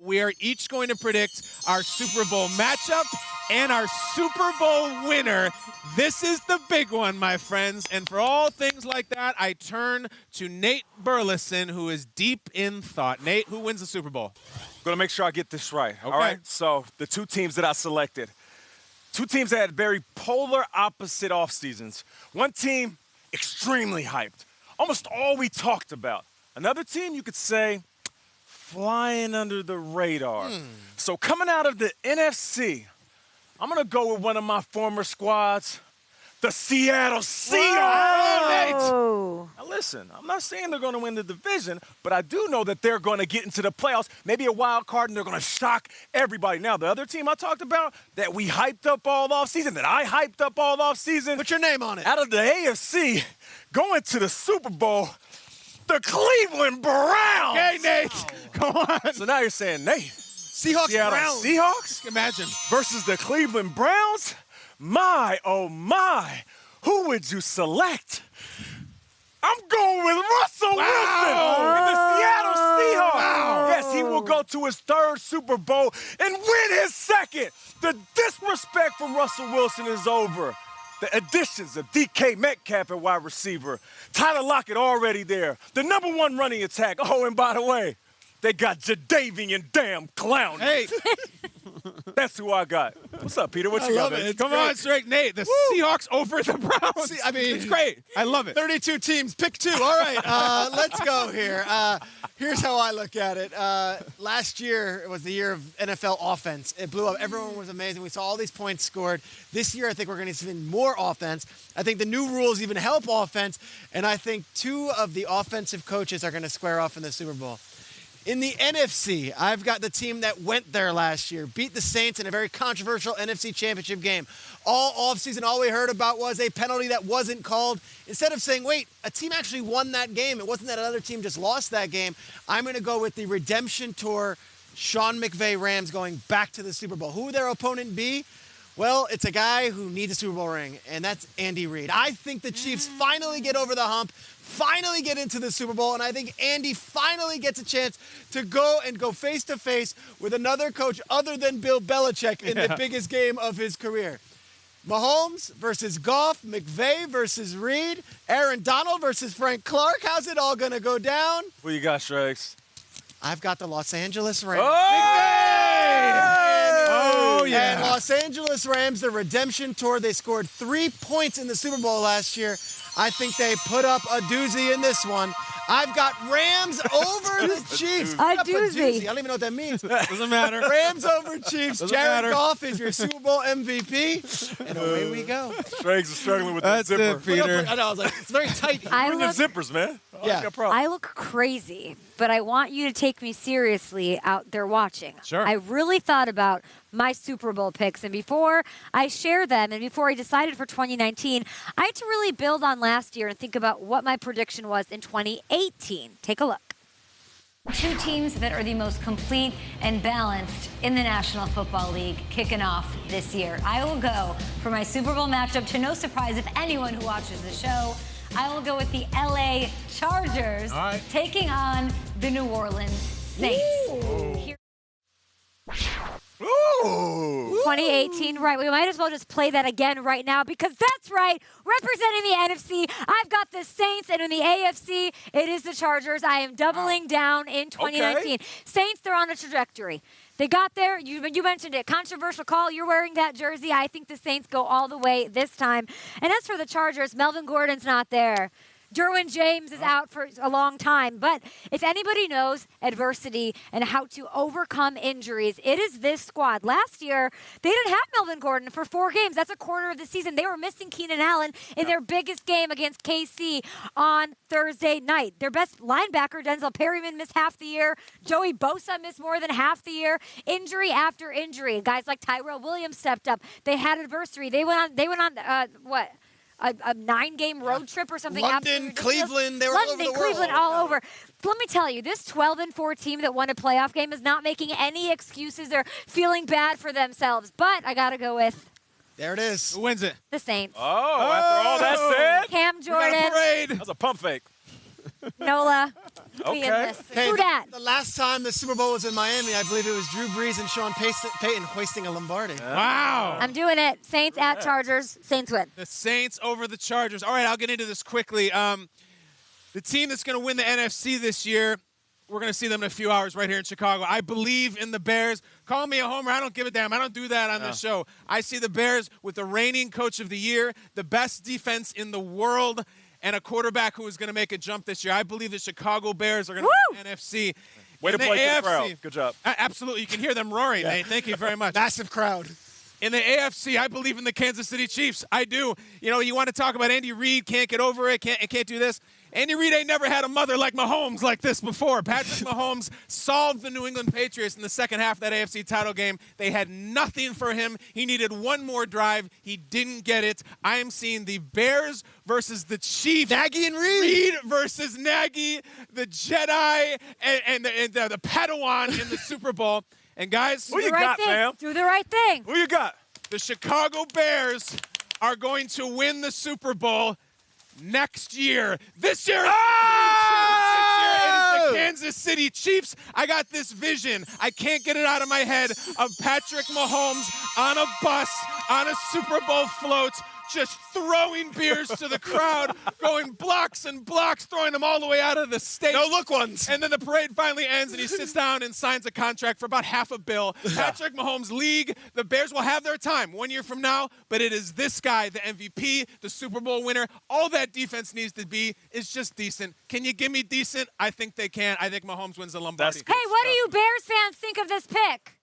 we are each going to predict our Super Bowl matchup and our Super Bowl winner. This is the big one, my friends. And for all things like that, I turn to Nate Burleson, who is deep in thought. Nate, who wins the Super Bowl? I'm going to make sure I get this right. Okay. All right, so the two teams that I selected. Two teams that had very polar opposite off seasons. One team, extremely hyped. Almost all we talked about. Another team, you could say, flying under the radar. So coming out of the NFC, I'm going to go with one of my former squads, the Seattle Seahawks. Oh. Now listen, I'm not saying they're going to win the division, but I do know that they're going to get into the playoffs, maybe a wild card, and they're going to shock everybody. Now, the other team I talked about that we hyped up all offseason, that I hyped up all offseason. Put your name on it. Out of the AFC, going to the Super Bowl, the Cleveland Browns. Okay, Nate, go on. So now you're saying, Nate, Seahawks, Seattle Browns. Seahawks Imagine. versus the Cleveland Browns? My, oh my, who would you select? I'm going with Russell Wilson and the Seattle Seahawks. Yes, he will go to his third Super Bowl and win his second. The disrespect from Russell Wilson is over. The additions of DK Metcalf at wide receiver. Tyler Lockett already there. The #1 running attack. Oh, and by the way, they got Jadeveon damn Clown. Hey, That's who I got. What's up, Peter? What you got, love man? it. Come on, straight Nate. The Seahawks over the Browns. See, I mean, it's great. I love it. 32 teams, pick 2. All right, let's go here. Here's how I look at it. Last year was the year of NFL offense. It blew up. Everyone was amazing. We saw all these points scored. This year, I think we're going to see more offense. I think the new rules even help offense, and I think 2 of the offensive coaches are going to square off in the Super Bowl. In the NFC, I've got the team that went there last year, beat the Saints in a very controversial NFC Championship game. All offseason, all we heard about was a penalty that wasn't called. Instead of saying, wait, a team actually won that game. It wasn't that another team just lost that game. I'm going to go with the redemption tour, Sean McVay Rams going back to the Super Bowl. Who would their opponent be? Well, it's a guy who needs a Super Bowl ring, and that's Andy Reid. I think the Chiefs finally get over the hump, finally get into the Super Bowl, and I think Andy finally gets a chance to go face-to-face with another coach other than Bill Belichick in the biggest game of his career. Mahomes versus Goff, McVay versus Reid, Aaron Donald versus Frank Clark. How's it all going to go down? Who you got, Shregs? I've got the Los Angeles Rams. Oh, yeah. And Los Angeles Rams, the redemption tour, they scored 3 points in the Super Bowl last year. I think they put up a doozy in this one. I've got Rams over the Chiefs. A Put up doozy. I don't even know what that means. Doesn't matter. Rams over Chiefs. Doesn't Jared matter. Goff is your Super Bowl MVP. And away we go. Shregs is struggling with That's the zipper. it, Peter. I know, I was like, it's very tight. I Bring your look, zippers, man. Yeah. I got a problem. I look crazy, but I want you to take me seriously out there watching. Sure. I really thought about my Super Bowl picks, and before I share them and before I decided for 2019, I had to really build on last year and think about what my prediction was in 2018. Take a look. 2 teams that are the most complete and balanced in the National Football League kicking off this year. I will go for my Super Bowl matchup, to no surprise if anyone who watches the show. I will go with the LA Chargers taking on the New Orleans Saints. Here- Ooh. 2018, right? We might as well just play that again right now because that's right. Representing the NFC, I've got the Saints, and in the AFC, it is the Chargers. I am doubling down in 2019. Okay. Saints, they're on a trajectory. They got there. You mentioned it. Controversial call. You're wearing that jersey. I think the Saints go all the way this time. And as for the Chargers, Melvin Gordon's not there. Derwin James is out for a long time. But if anybody knows adversity and how to overcome injuries, it is this squad. Last year, they didn't have Melvin Gordon for 4 games. That's a quarter of the season. They were missing Keenan Allen in their biggest game against KC on Thursday night. Their best linebacker, Denzel Perryman, missed half the year. Joey Bosa missed more than half the year. Injury after injury. Guys like Tyrell Williams stepped up. They had adversity. They went on what? A 9-game road trip or something. London, Cleveland, they were all over the world. Cleveland, all over. Let me tell you, this 12-4 team that won a playoff game is not making any excuses or feeling bad for themselves. But I got to go with There it is. Who wins it? the Saints. Oh, after all that said, Cam We got a Jordan, parade. that's a pump fake. Nola, me in Okay. this. Hey, Who dat? the last time the Super Bowl was in Miami, I believe it was Drew Brees and Sean Payton hoisting a Lombardi. Wow. I'm doing it. Saints at Chargers. Saints win. The Saints over the Chargers. All right, I'll get into this quickly. The team that's going to win the NFC this year, we're going to see them in a few hours right here in Chicago. I believe in the Bears. Call me a homer. I don't give a damn. I don't do that on this show. I see the Bears with the reigning coach of the year, the best defense in the world, and a quarterback who is going to make a jump this year. I believe the Chicago Bears are going to win the NFC. Way to In the play to the AFC, crowd. Good job. Absolutely. You can hear them roaring, Nate. Thank you very much. Massive crowd. In the AFC, I believe in the Kansas City Chiefs. I do. You know, you want to talk about Andy Reid, can't get over it, can't do this. Andy Reid ain't never had a mother like Mahomes like this before. Patrick Mahomes solved the New England Patriots in the second half of that AFC title game. They had nothing for him. He needed one more drive. He didn't get it. I am seeing the Bears versus the Chiefs. Nagy and Reid. Reid versus Nagy, the Jedi, and the Padawan in the Super Bowl. And guys, Who you Do the right got, thing. fam? Do the right thing. Who you got? the Chicago Bears are going to win the Super Bowl next year. This year, it is the Kansas City Chiefs. I got this vision. I can't get it out of my head of Patrick Mahomes on a bus, on a Super Bowl float, just throwing beers to the crowd, going blocks and blocks, throwing them all the way out of the state. No look ones. And then the parade finally ends, and he sits down and signs a contract for about $500 million. Patrick Mahomes' league, the Bears will have their time 1 year from now, but it is this guy, the MVP, the Super Bowl winner. All that defense needs to be is just decent. Can you give me decent? I think they can. I think Mahomes wins the Lombardi. That's Hey, what do you Bears fans think of this pick?